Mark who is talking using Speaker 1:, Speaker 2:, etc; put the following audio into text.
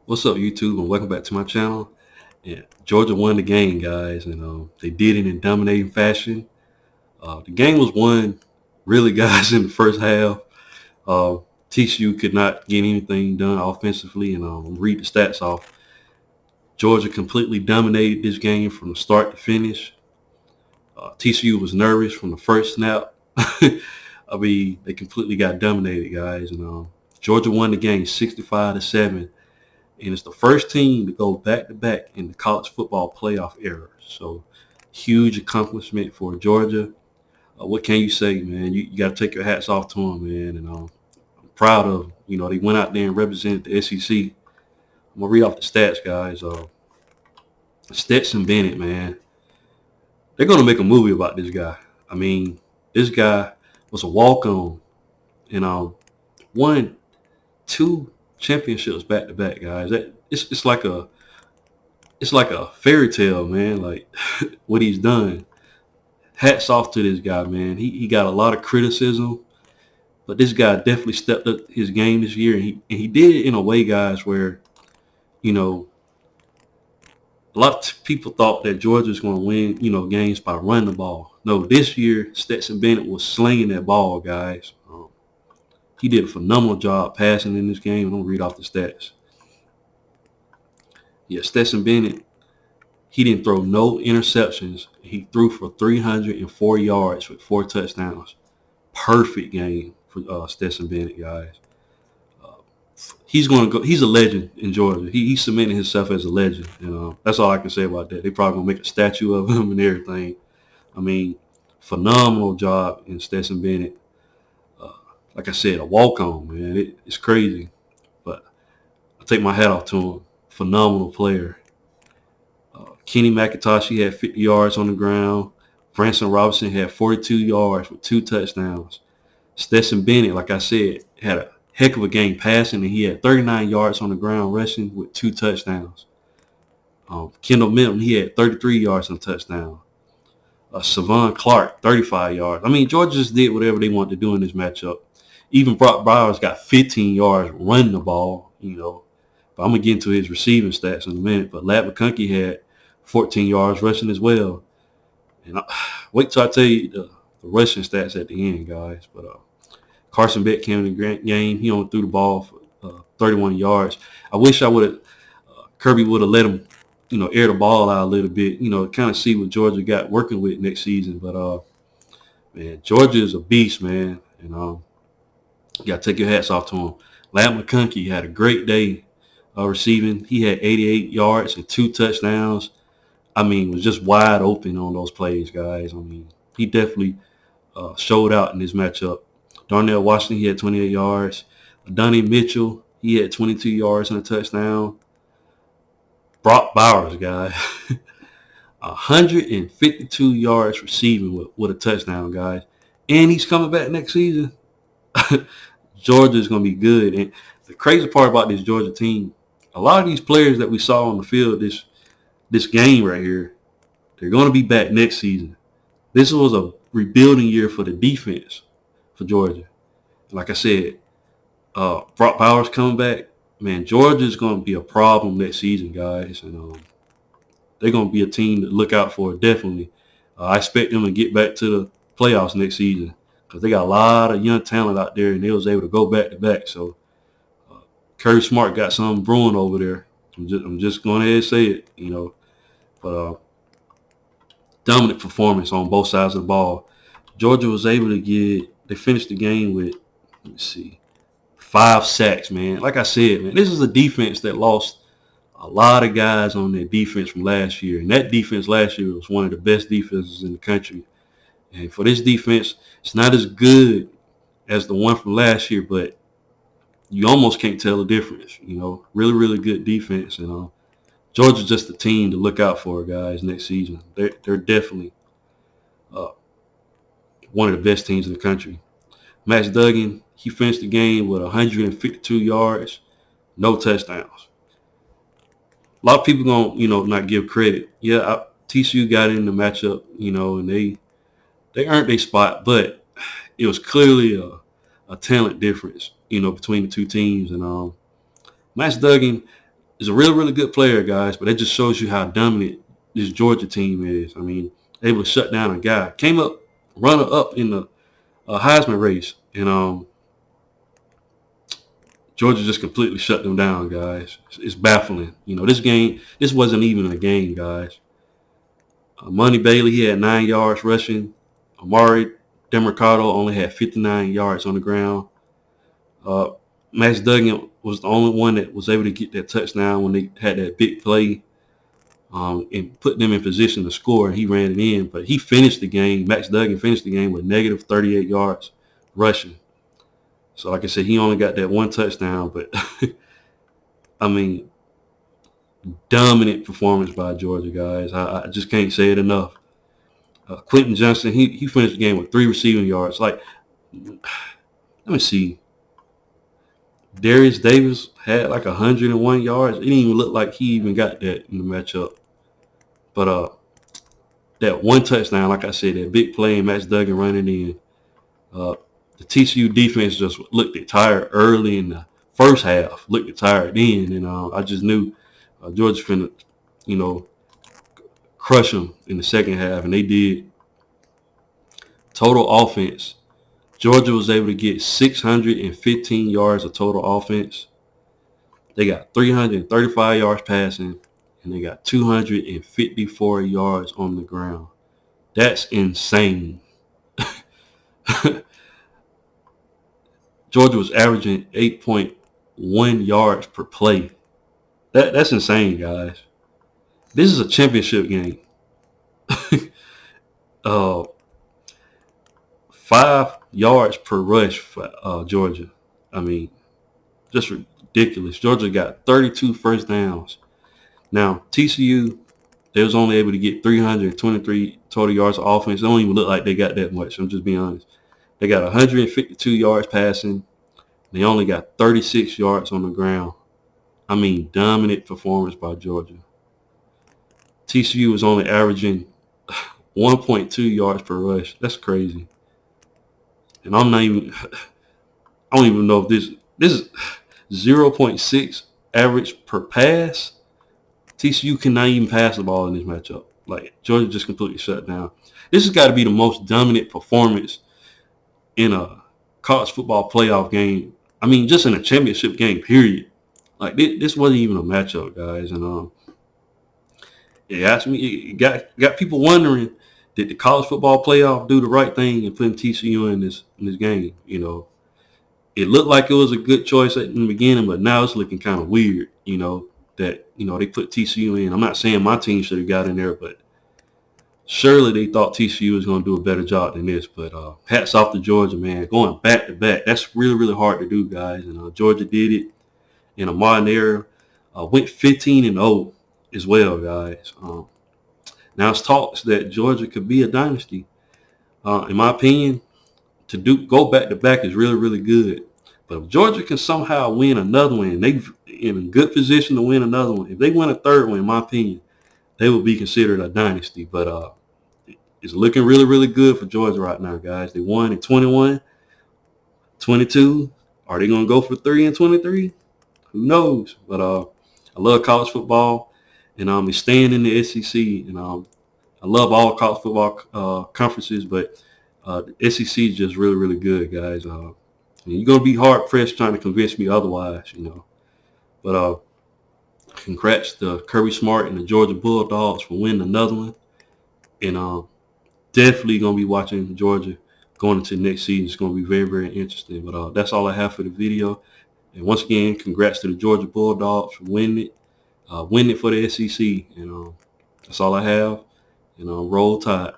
Speaker 1: What's up, YouTube, and welcome back to my channel. Yeah, Georgia won the game, guys, and they did it in dominating fashion. The game was won, really, guys, in the first half. Uh, TCU could not get anything done offensively, and read the stats off. Georgia completely dominated this game from the start to finish. TCU was nervous from the first snap. I mean, they completely got dominated, guys, and Georgia won the game 65-7. And it's the first team to go back-to-back in the college football playoff era. So, huge accomplishment for Georgia. What can you say, man? You got to take your hats off to them, man. And I'm proud of them. They went out there and represented the SEC. I'm going to read off the stats, guys. Stetson Bennett, man. They're going to make a movie about this guy. I mean, this guy was a walk-on and won 2 championships back-to-back, guys. It's like a fairy tale, man. Like what he's done. Hats off to this guy, man. He got a lot of criticism, but this guy definitely stepped up his game this year, and he did it in a way, guys, where you know a lot of people thought that Georgia was going to win, games by running the ball. No, this year Stetson Bennett was slinging that ball, guys. He did a phenomenal job passing in this game. I'm gonna read off the stats. Yeah, Stetson Bennett, he didn't throw no interceptions. He threw for 304 yards with 4 touchdowns. Perfect game for Stetson Bennett, guys. Uh, he's going to go. He's a legend in Georgia. He's cementing himself as a legend. That's all I can say about that. They probably going to make a statue of him and everything. I mean, phenomenal job in Stetson Bennett. Like I said, a walk-on, man. It's crazy. But I take my hat off to him. Phenomenal player. Kenny McIntosh, he had 50 yards on the ground. Branson Robinson had 42 yards with 2 touchdowns. Stetson Bennett, like I said, had a heck of a game passing, and he had 39 yards on the ground rushing with 2 touchdowns. Kendall Milton, he had 33 yards and a touchdown. Savon Clark, 35 yards. I mean, Georgia just did whatever they wanted to do in this matchup. Even Brock Bowers got 15 yards running the ball, But I'm going to get into his receiving stats in a minute. But Ladd McConkey had 14 yards rushing as well. And wait till I tell you the rushing stats at the end, guys. But Carson Beck came in the game. He only threw the ball for 31 yards. I wish Kirby would have let him, air the ball out a little bit, kind of see what Georgia got working with next season. But, man, Georgia is a beast, man. And you got to take your hats off to him. Ladd McConkey had a great day receiving. He had 88 yards and 2 touchdowns. I mean, was just wide open on those plays, guys. I mean, he definitely showed out in this matchup. Darnell Washington, he had 28 yards. Donnie Mitchell, he had 22 yards and a touchdown. Brock Bowers, guys, 152 yards receiving with a touchdown, guys. And he's coming back next season. Georgia's going to be good. And the crazy part about this Georgia team, a lot of these players that we saw on the field this game right here, they're going to be back next season. This was a rebuilding year for the defense for Georgia. Like I said, Brock Bowers coming back. Man, Georgia's going to be a problem next season, guys. And they're going to be a team to look out for, definitely. I expect them to get back to the playoffs next season because they got a lot of young talent out there, and they was able to go back-to-back. So Kirby Smart got something brewing over there. I'm just going ahead and say it, But dominant performance on both sides of the ball. Georgia was able to they finished the game with, 5 sacks, man. Like I said, man, this is a defense that lost a lot of guys on their defense from last year. And that defense last year was one of the best defenses in the country. And for this defense, it's not as good as the one from last year, but you almost can't tell the difference, Really, really good defense. And Georgia's just a team to look out for, guys, next season. They're definitely one of the best teams in the country. Max Duggan, he finished the game with 152 yards, no touchdowns. A lot of people going not give credit. Yeah, TCU got in the matchup, and they earned their spot, but it was clearly a talent difference, between the two teams. And Max Duggan, is a really, really good player, guys, but that just shows you how dominant this Georgia team is. I mean, able to shut down a guy. Came up runner up in the Heisman race, and Georgia just completely shut them down, guys. It's baffling. You know, this wasn't even a game, guys. Money Bailey, he had 9 yards rushing. Amari Demercado only had 59 yards on the ground. Max Duggan was the only one that was able to get that touchdown when they had that big play and put them in position to score. He ran it in, but he finished the game. Max Duggan finished the game with negative 38 yards rushing. So, like I said, he only got that one touchdown, but I mean, dominant performance by Georgia, guys. I just can't say it enough. Quentin Johnson, he finished the game with 3 receiving yards. Like, let me see. Darius Davis had like 101 yards. It didn't even look like he even got that in the matchup. But that one touchdown, like I said, that big play and Max Duggan running in. The TCU defense just looked tired early in the first half. Looked tired then, and I just knew Georgia finna, crush them in the second half, and they did. Total offense, Georgia was able to get 615 yards of total offense. They got 335 yards passing, and they got 254 yards on the ground. That's insane. Georgia was averaging 8.1 yards per play. That's insane, guys. This is a championship game. 5 yards per rush for Georgia. I mean, just ridiculous. Georgia got 32 first downs. Now, TCU, they was only able to get 323 total yards of offense. It don't even look like they got that much. I'm just being honest. They got 152 yards passing. They only got 36 yards on the ground. I mean, dominant performance by Georgia. TCU was only averaging 1.2 yards per rush. That's crazy. And I don't even know if this is 0.6 average per pass. TCU cannot even pass the ball in this matchup. Like, Georgia just completely shut down. This has got to be the most dominant performance in a college football playoff game. I mean, just in a championship game, period. Like, this wasn't even a matchup, guys. And it asked me, it got people wondering, did the college football playoff do the right thing in putting TCU in this game? It looked like it was a good choice in the beginning, but now it's looking kind of weird. That they put TCU in. I'm not saying my team should have got in there, but surely they thought TCU was going to do a better job than this. But hats off to Georgia, man. Going back to back, that's really, really hard to do, guys. And Georgia did it in a modern era. Went 15-0 as well, guys. Now it's talks that Georgia could be a dynasty. In my opinion, go back to back is really, really good. But if Georgia can somehow win another one, and they're in a good position to win another one, if they win a third one, in my opinion, they will be considered a dynasty. But it's looking really, really good for Georgia right now, guys. They won in 21, 22. Are they going to go for 3 and 23? Who knows? But I love college football, and it's staying in the SEC. And I love all college football conferences, but the SEC is just really, really good, guys. You're going to be hard-pressed trying to convince me otherwise, But congrats to Kirby Smart and the Georgia Bulldogs for winning another one. And definitely going to be watching Georgia going into next season. It's going to be very, very interesting. But that's all I have for the video. And once again, congrats to the Georgia Bulldogs for winning it for the SEC. And that's all I have. Roll Tide.